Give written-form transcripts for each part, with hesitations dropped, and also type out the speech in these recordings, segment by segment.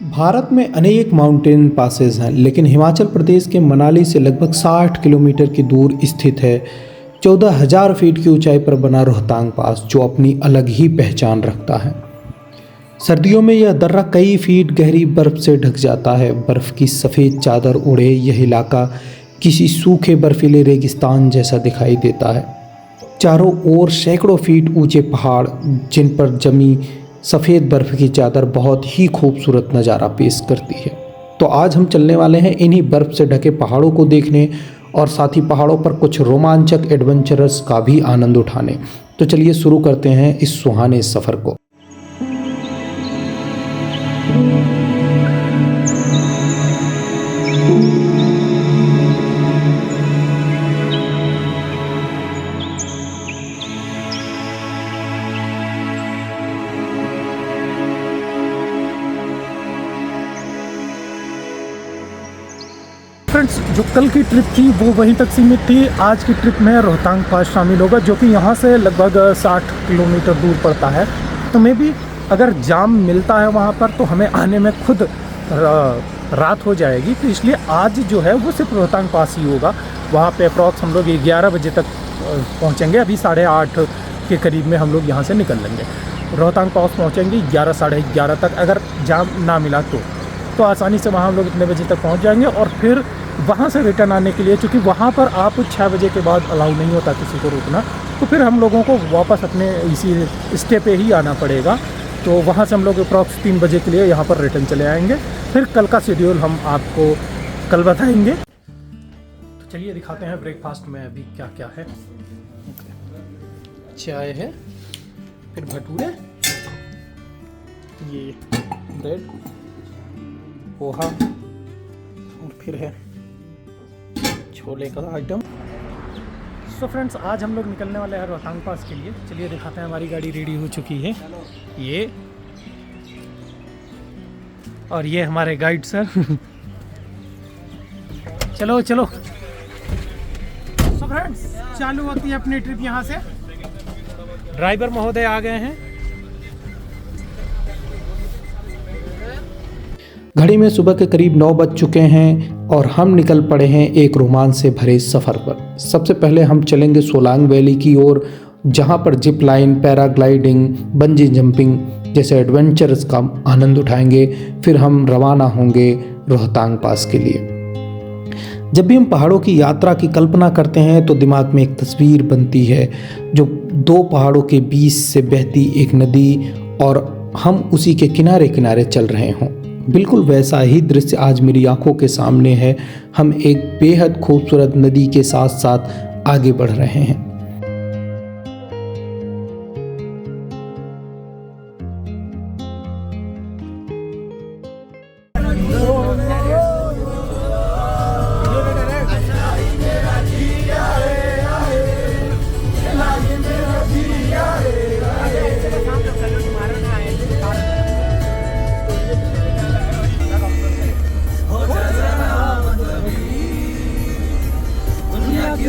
भारत में अनेक mountain passes हैं, लेकिन हिमाचल प्रदेश के मनाली से लगभग 60 किलोमीटर की दूर स्थित है 14,000 फीट की ऊंचाई पर बना रोहतांग पास, जो अपनी अलग ही पहचान रखता है। सर्दियों में यह दर्रा कई फीट गहरी बर्फ से ढक जाता है। बर्फ की सफ़ेद चादर ओढ़े यह इलाका किसी सूखे बर्फीले रेगिस्तान जैसा दिखाई देता है। चारों ओर सैकड़ों फीट ऊंचे पहाड़, जिन पर जमी सफ़ेद बर्फ़ की चादर बहुत ही खूबसूरत नज़ारा पेश करती है। तो आज हम चलने वाले हैं इन्हीं बर्फ़ से ढके पहाड़ों को देखने और साथ ही पहाड़ों पर कुछ रोमांचक एडवेंचरस का भी आनंद उठाने। तो चलिए शुरू करते हैं इस सुहाने सफ़र को। फ्रेंड्स, जो कल की ट्रिप थी वो वहीं तक सीमित थी। आज की ट्रिप में रोहतांग पास शामिल होगा, जो कि यहाँ से लगभग 60 किलोमीटर दूर पड़ता है। तो मे भी अगर जाम मिलता है वहाँ पर तो हमें आने में खुद रात हो जाएगी। तो इसलिए आज जो है वो सिर्फ रोहतांग पास ही होगा। वहाँ पे अप्रॉक्स हम लोग 11 बजे तक पहुँचेंगे। अभी 8:30 के करीब में हम लोग यहाँ से निकल लेंगे। रोहतांग पास पहुँचेंगे 11 साढ़े 11 तक। अगर जाम ना मिला तो आसानी से वहाँ हम लोग इतने बजे तक पहुँच जाएंगे। और फिर वहाँ से रिटर्न आने के लिए, क्योंकि वहाँ पर आप 6 बजे के बाद अलाउ नहीं होता किसी को रुकना, तो फिर हम लोगों को वापस अपने इसी स्टे पे ही आना पड़ेगा। तो वहाँ से हम लोग अप्रॉक्स 3 बजे के लिए यहाँ पर रिटर्न चले आएंगे। फिर कल का शेड्यूल हम आपको कल बताएंगे। तो चलिए दिखाते हैं ब्रेकफास्ट में अभी क्या क्या है। चाय है, फिर भटूरे, ये ब्रेड, पोहा और फिर है छोले का आइटम। सो फ्रेंड्स, आज हम लोग निकलने वाले हैं रोहतांग पास के लिए। चलिए दिखाते हैं, हमारी गाड़ी रेडी हो चुकी है। ये और ये हमारे गाइड सर। चलो चलो। सो फ्रेंड्स, चालू होती है अपनी ट्रिप यहाँ से। ड्राइवर महोदय आ गए हैं। घड़ी में सुबह के करीब 9 बज चुके हैं और हम निकल पड़े हैं एक रोमांच से भरे सफ़र पर। सबसे पहले हम चलेंगे सोलांग वैली की ओर, जहां पर zip line, paragliding, bungee jumping जैसे एडवेंचर्स का आनंद उठाएंगे। फिर हम रवाना होंगे रोहतांग पास के लिए। जब भी हम पहाड़ों की यात्रा की कल्पना करते हैं तो दिमाग में एक तस्वीर बनती है, जो 2 पहाड़ों के बीच से बहती एक नदी और हम उसी के किनारे किनारे चल रहे हों। बिल्कुल वैसा ही दृश्य आज मेरी आंखों के सामने है। हम एक बेहद खूबसूरत नदी के साथ साथ आगे बढ़ रहे हैं।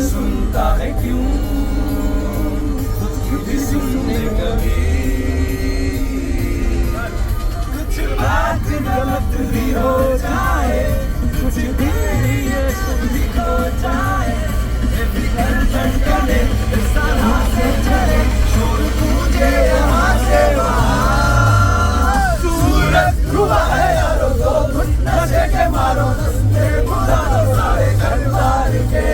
सुनता है क्यों खुद भी सुनने कभी कुछ बात गलत भी हो जाए, कुछ भी ये सुन भी खो जाए, इस तरह से चले शोर गूंजे यहाँ से वहाँ। सूरज हुआ है यारो, 2 घुट नशे के मारो, बुला दो सारे घर बार के।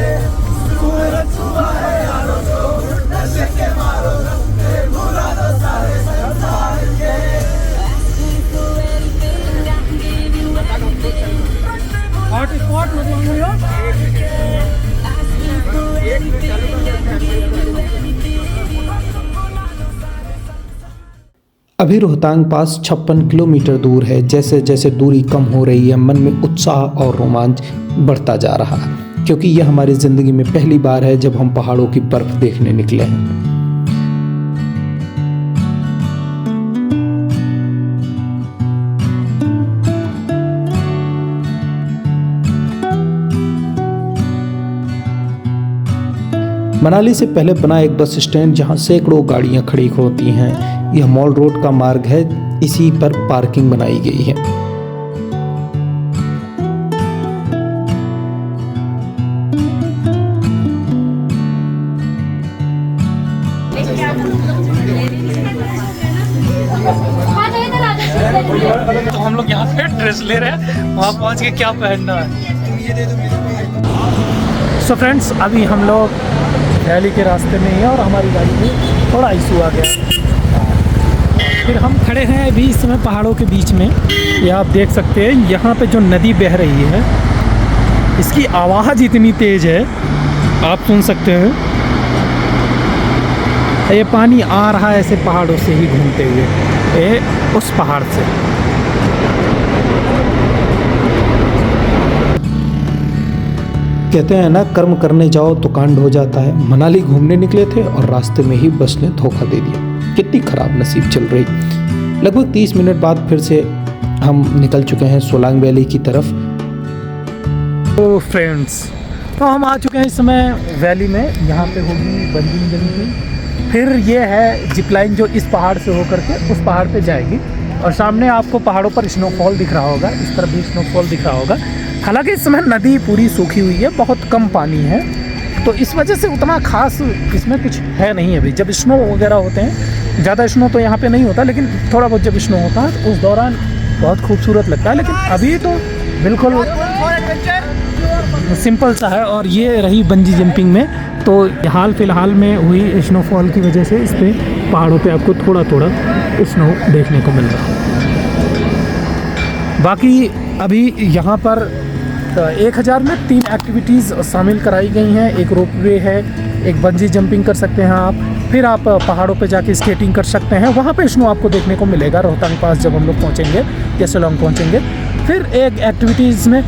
सूरज हुआ है यारो, 2 घुट नशे के मारो, बुला दो सारे घर बार के। हॉट स्पॉट मतलब अभी रोहतांग पास 56 किलोमीटर दूर है। जैसे जैसे दूरी कम हो रही है, मन में उत्साह और रोमांच बढ़ता जा रहा है, क्योंकि यह हमारी ज़िंदगी में पहली बार है जब हम पहाड़ों की बर्फ़ देखने निकले हैं। मनाली से पहले बना एक बस स्टैंड, जहां सैकड़ों गाड़ियां खड़ी होती हैं। यह मॉल रोड का मार्ग है, इसी पर पार्किंग बनाई गई है। यहाँ पे ड्रेस ले रहे हैं, वहाँ पहुँच के क्या पहनना है। सो फ्रेंड्स, अभी हम लोग दिल्ली के रास्ते में ही है और हमारी गाड़ी में थोड़ा इशू आ गया। फिर हम खड़े हैं अभी इस समय पहाड़ों के बीच में। ये आप देख सकते हैं यहाँ पे जो नदी बह रही है, इसकी आवाज़ इतनी तेज़ है, आप सुन सकते हैं। ये पानी आ रहा है ऐसे पहाड़ों से ही घूमते हुए, ये उस पहाड़ से। कहते हैं ना, कर्म करने जाओ तो कांड हो जाता है। मनाली घूमने निकले थे और रास्ते में ही बस ने धोखा दे दिया। कितनी खराब नसीब चल रही। लगभग 30 मिनट बाद फिर से हम निकल चुके हैं सोलांग वैली की तरफ। तो फ्रेंड्स, तो हम आ चुके हैं इस समय वैली में। यहाँ पे होगी बंजिंग जंपिंग, फिर ये है जिप लाइन जो इस पहाड़ से होकर के उस पहाड़ पे जाएगी। और सामने आपको पहाड़ों पर स्नोफॉल दिख रहा होगा, इस तरफ भी स्नोफॉल दिख रहा होगा। हालांकि इस समय नदी पूरी सूखी हुई है, बहुत कम पानी है, तो इस वजह से उतना खास इसमें कुछ है नहीं अभी। जब स्नो वगैरह होते हैं, ज़्यादा स्नो तो यहाँ पे नहीं होता, लेकिन थोड़ा बहुत जब स्नो होता है तो उस दौरान बहुत खूबसूरत लगता है। लेकिन अभी तो बिल्कुल सिंपल सा है। और ये रही बंजी जंपिंग में, तो हाल फिलहाल में हुई स्नोफॉल की वजह से इस पे पहाड़ों पे आपको थोड़ा थोड़ा स्नो देखने को मिल रहा है। बाकी अभी यहाँ पर 1000 में 3 एक्टिविटीज़ शामिल कराई गई हैं। एक रोपवे है, एक बंजी जंपिंग कर सकते हैं आप, फिर आप पहाड़ों पे जाके स्केटिंग कर सकते हैं। वहाँ पे स्नो आपको देखने को मिलेगा रोहतांग पास जब हम लोग पहुँचेंगे या शिलांग पहुँचेंगे। फिर एक एक्टिविटीज़ में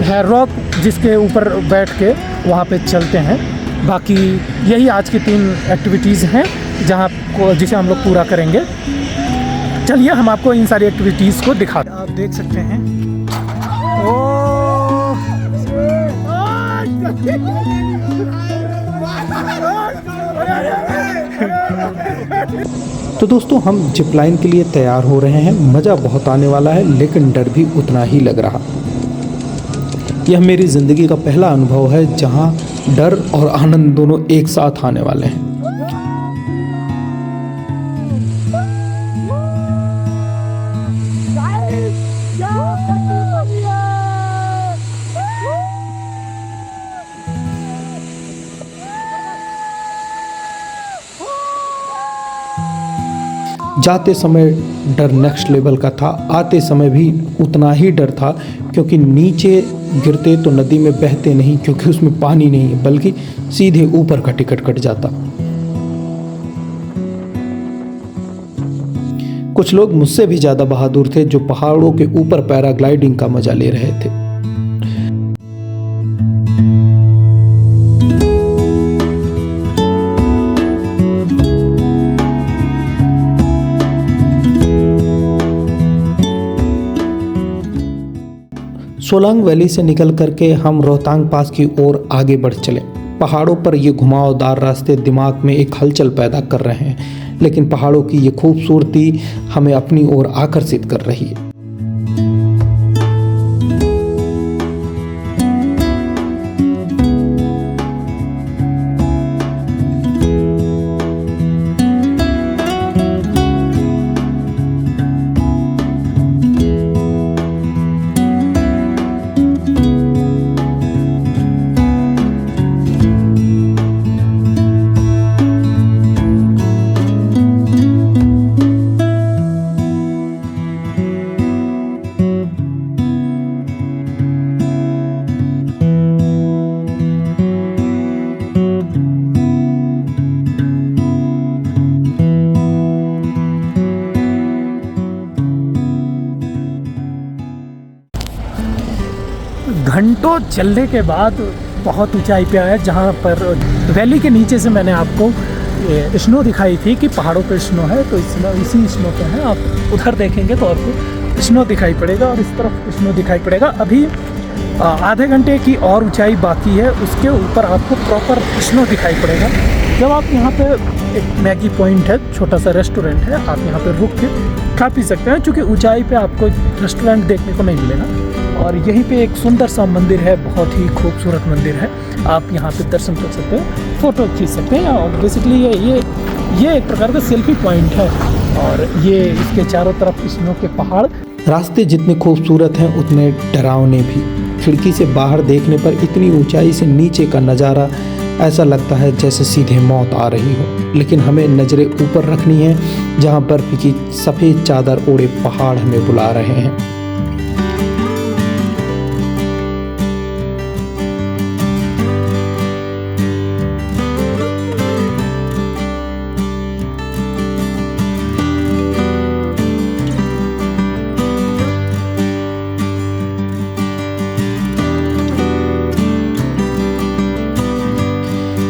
है रॉक, जिसके ऊपर बैठ के वहाँ पे चलते हैं। बाकी यही आज की 3 एक्टिविटीज़ हैं जिसे हम लोग पूरा करेंगे। चलिए हम आपको इन सारी एक्टिविटीज़ को दिखाते हैं। आप देख सकते हैं, तो दोस्तों, हम जिप लाइन के लिए तैयार हो रहे हैं। मज़ा बहुत आने वाला है, लेकिन डर भी उतना ही लग रहा। यह मेरी ज़िंदगी का पहला अनुभव है जहां डर और आनंद दोनों एक साथ आने वाले हैं। जाते समय डर नेक्स्ट लेवल का था, आते समय भी उतना ही डर था, क्योंकि नीचे गिरते तो नदी में बहते नहीं, क्योंकि उसमें पानी नहीं है, बल्कि सीधे ऊपर का टिकट कट जाता। कुछ लोग मुझसे भी ज़्यादा बहादुर थे, जो पहाड़ों के ऊपर पैराग्लाइडिंग का मजा ले रहे थे। सोलांग वैली से निकल करके हम रोहतांग पास की ओर आगे बढ़ चले। पहाड़ों पर ये घुमावदार रास्ते दिमाग में एक हलचल पैदा कर रहे हैं, लेकिन पहाड़ों की ये खूबसूरती हमें अपनी ओर आकर्षित कर रही है। घंटों चलने के बाद बहुत ऊंचाई पे आया, जहाँ पर वैली के नीचे से मैंने आपको स्नो दिखाई थी कि पहाड़ों पे स्नो है, तो इसी स्नो पे है। आप उधर देखेंगे तो आपको स्नो दिखाई पड़ेगा और इस तरफ स्नो दिखाई पड़ेगा। अभी आधे घंटे की और ऊंचाई बाकी है, उसके ऊपर आपको प्रॉपर स्नो दिखाई पड़ेगा। जब आप यहाँ पे एक मैगी पॉइंट है, छोटा सा रेस्टोरेंट है, आप यहाँ पे रुक के खा पी सकते हैं, क्योंकि ऊंचाई पे आपको रेस्टोरेंट देखने को नहीं मिलेगा। और यहीं पे एक सुंदर सा मंदिर है, बहुत ही खूबसूरत मंदिर है, आप यहाँ पे दर्शन कर सकते हैं, फ़ोटो खींच सकते हैं। और बेसिकली ये एक प्रकार का सेल्फी पॉइंट है, और ये इसके चारों तरफ स्नो के पहाड़ रास्ते जितने खूबसूरत हैं उतने डरावने भी। खिड़की से बाहर देखने पर इतनी ऊंचाई से नीचे का नज़ारा ऐसा लगता है जैसे सीधे मौत आ रही हो। लेकिन हमें नज़रें ऊपर रखनी है, जहां बर्फ की सफ़ेद चादर ओढ़े पहाड़ हमें बुला रहे हैं।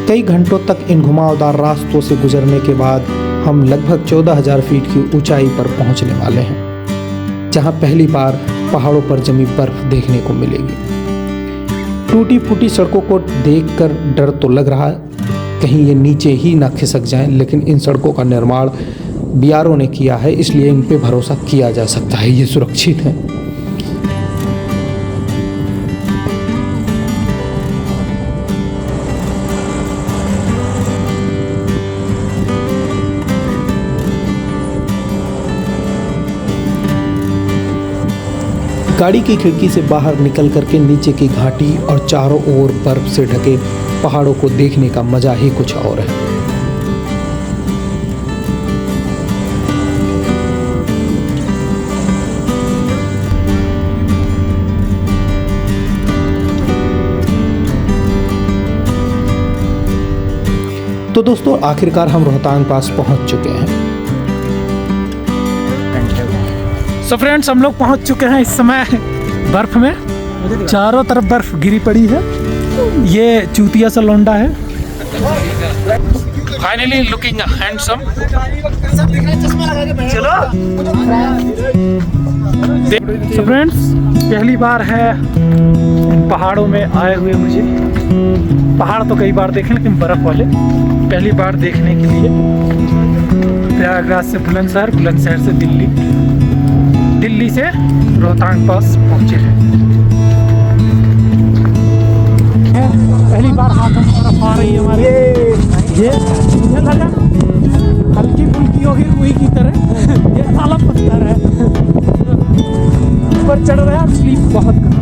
कई घंटों तक इन घुमावदार रास्तों से गुजरने के बाद हम लगभग 14,000 फीट की ऊंचाई पर पहुंचने वाले हैं, जहां पहली बार पहाड़ों पर जमी बर्फ देखने को मिलेगी। टूटी फूटी सड़कों को देखकर डर तो लग रहा है कहीं ये नीचे ही ना खिसक जाएं, लेकिन इन सड़कों का निर्माण बीआरओ ने किया है, इसलिए इन पे भरोसा किया जा सकता है, ये सुरक्षित है। गाड़ी की खिड़की से बाहर निकल करके नीचे की घाटी और चारों ओर बर्फ से ढके पहाड़ों को देखने का मजा ही कुछ और है। तो दोस्तों, आखिरकार हम रोहतांग पास पहुंच चुके हैं। सो फ्रेंड्स, हम लोग पहुंच चुके हैं इस समय बर्फ में। चारों तरफ बर्फ गिरी पड़ी है। ये चूतिया सा लौंडा है। Finally looking handsome. चलो। सो फ्रेंड्स, पहली बार है इन पहाड़ों में आए हुए मुझे। पहाड़ तो कई बार देखे, लेकिन बर्फ वाले पहली बार देखने के लिए। प्रयागराज से बुलंदशहर, बुलंदशहर से दिल्ली, दिल्ली से रोहतांग पास पहुंचे हैं। पहली बार हाथों में बर्फ आ रही है हमारे। ये मुझे लगा हल्की फुल्की होगी रुई की तरह। ये साला पत्थर है। ऊपर चढ़ रहा है, स्लीप बहुत कर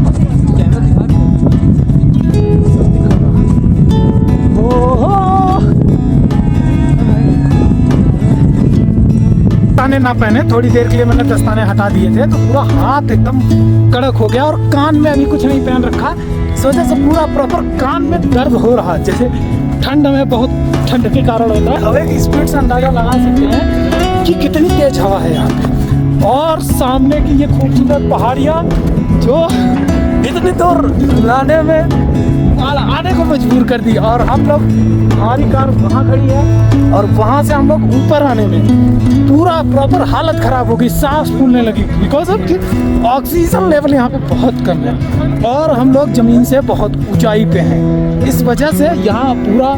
दस्ताने ना पहने, थोड़ी देर के लिए मैंने दस्ताने हटा दिए थे, तो पूरा हाथ एकदम कड़क हो गया। और कान में अभी कुछ नहीं पहन रखा, इस वजह से पूरा प्रॉपर कान में दर्द हो रहा है। जैसे ठंड में बहुत ठंड के कारण होता है। हवा की स्पीड से अंदाजा लगा सकते हैं कि कितनी तेज हवा है यहाँ पे। और सामने की ये खूबसूरत पहाड़ियाँ जो इतनी दूर लाने में आने को मजबूर कर दी। और हम लोग, हमारी कार वहाँ खड़ी है और वहाँ से हम लोग ऊपर आने में पूरा प्रॉपर हालत ख़राब हो गई, सांस फूलने लगी, बिकॉज ऑफ कि ऑक्सीजन लेवल यहाँ पे बहुत कम है और हम लोग ज़मीन से बहुत ऊंचाई पे हैं। इस वजह से यहाँ पूरा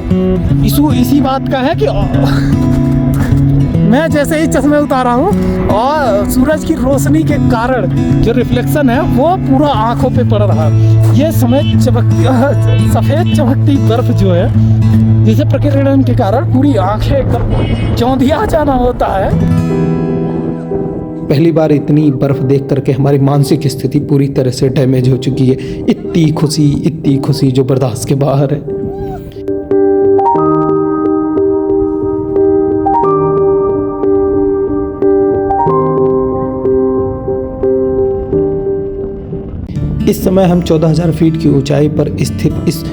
इशू इसी बात का है कि मैं जैसे ही चश्मे उतारा हूँ और सूरज की रोशनी के कारण जो रिफ्लेक्शन है वो पूरा आंखों पे पड़ रहा है। ये समय सफ़ेद चमकती बर्फ जो है, जिसे प्रकीर्णन के कारण पूरी आंखें एकदम चौंधिया जाना होता है। पहली बार इतनी बर्फ देख करके हमारी मानसिक स्थिति पूरी तरह से डैमेज हो चुकी है। इतनी खुशी जो बर्दाश्त के बाहर है। इस समय हम 14,000 फीट की ऊंचाई पर स्थित इस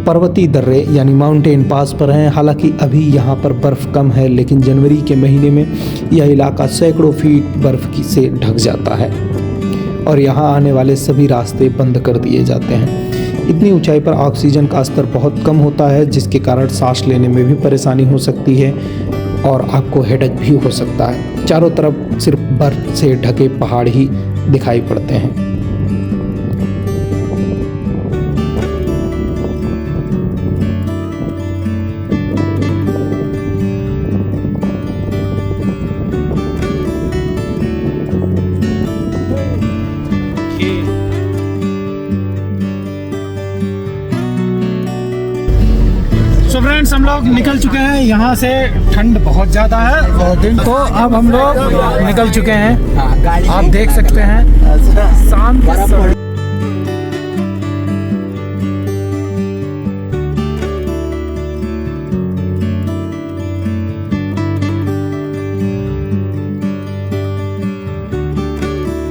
पर्वतीय दर्रे यानी माउंटेन पास पर हैं। हालांकि अभी यहाँ पर बर्फ़ कम है, लेकिन जनवरी के महीने में यह इलाका सैकड़ों फीट बर्फ़ से ढक जाता है और यहाँ आने वाले सभी रास्ते बंद कर दिए जाते हैं। इतनी ऊंचाई पर ऑक्सीजन का स्तर बहुत कम होता है, जिसके कारण सांस लेने में भी परेशानी हो सकती है और आपको हेडेक भी हो सकता है। चारों तरफ सिर्फ बर्फ से ढके पहाड़ ही दिखाई पड़ते हैं। फ्रेंड्स हम लोग निकल चुके हैं यहाँ से। ठंड बहुत ज़्यादा है और दिन तो अब हम लोग निकल चुके हैं। आप देख सकते हैं शाम के समय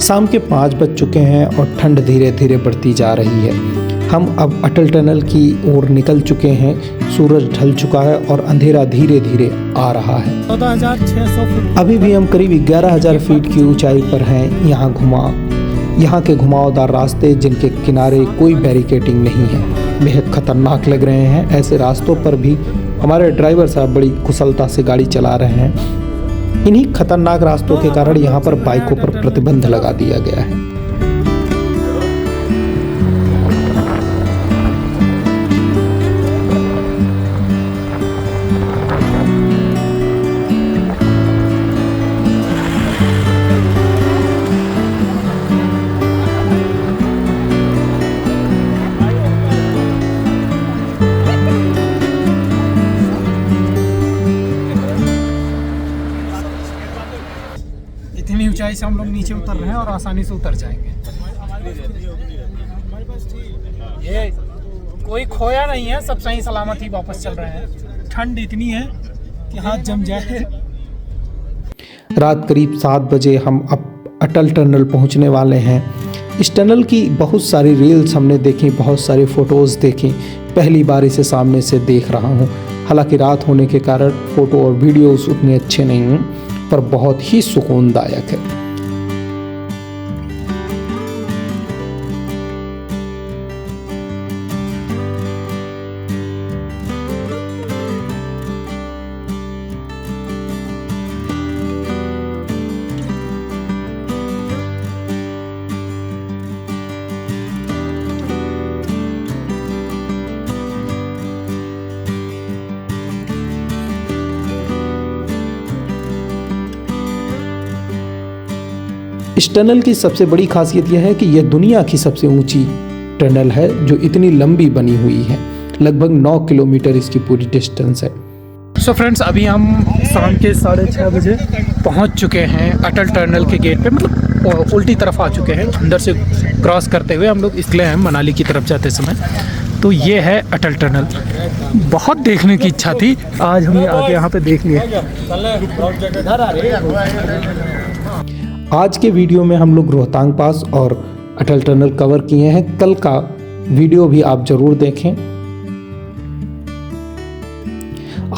शाम के 5 बज चुके हैं और ठंड धीरे धीरे बढ़ती जा रही है। हम अब अटल टनल की ओर निकल चुके हैं। सूरज ढल चुका है और अंधेरा धीरे धीरे आ रहा है। 14,600 फुट। अभी भी हम करीब 11,000 फीट की ऊंचाई पर हैं। यहाँ के घुमावदार रास्ते जिनके किनारे कोई बैरिकेडिंग नहीं है बेहद खतरनाक लग रहे हैं। ऐसे रास्तों पर भी हमारे ड्राइवर साहब बड़ी कुशलता से गाड़ी चला रहे हैं। इन्हीं खतरनाक रास्तों के कारण यहाँ पर बाइकों पर प्रतिबंध लगा दिया गया है। इतनी ऊंचाई से हम लोग नीचे उतर रहे हैं और आसानी से उतर जाएंगे। ये कोई खोया नहीं है, सब सही सलामत ही वापस चल रहे हैं। ठंड इतनी है कि हाथ जम जाए। रात करीब 7 बजे हम अब अटल टनल पहुंचने वाले हैं। इस टनल की बहुत सारी रील्स हमने देखी, बहुत सारी फ़ोटोज़ देखी। पहली बार इसे सामने से देख रहा हूं। हालांकि रात होने के कारण फ़ोटो और वीडियोज़ उतने अच्छे नहीं हैं, पर बहुत ही सुकूनदायक है। इस टनल की सबसे बड़ी खासियत यह है कि यह दुनिया की सबसे ऊंची टनल है जो इतनी लंबी बनी हुई है। लगभग 9 किलोमीटर इसकी पूरी डिस्टेंस है। सो फ्रेंड्स अभी हम शाम के 6:30 बजे पहुंच चुके हैं अटल टनल के गेट पे। मतलब उल्टी तरफ आ चुके हैं, अंदर से क्रॉस करते हुए हम लोग निकले हैं मनाली की तरफ जाते समय। तो ये है अटल टनल। बहुत देखने की इच्छा थी, आज हमने आके यहाँ पे देख लिया। आज के वीडियो में हम लोग रोहतांग पास और अटल टनल कवर किए हैं। कल का वीडियो भी आप जरूर देखें।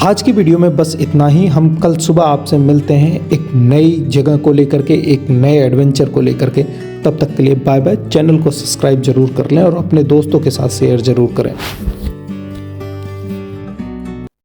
आज की वीडियो में बस इतना ही। हम कल सुबह आपसे मिलते हैं एक नई जगह को लेकर के, एक नए एडवेंचर को लेकर के। तब तक के लिए बाय बाय। चैनल को सब्सक्राइब जरूर कर लें और अपने दोस्तों के साथ शेयर जरूर करें।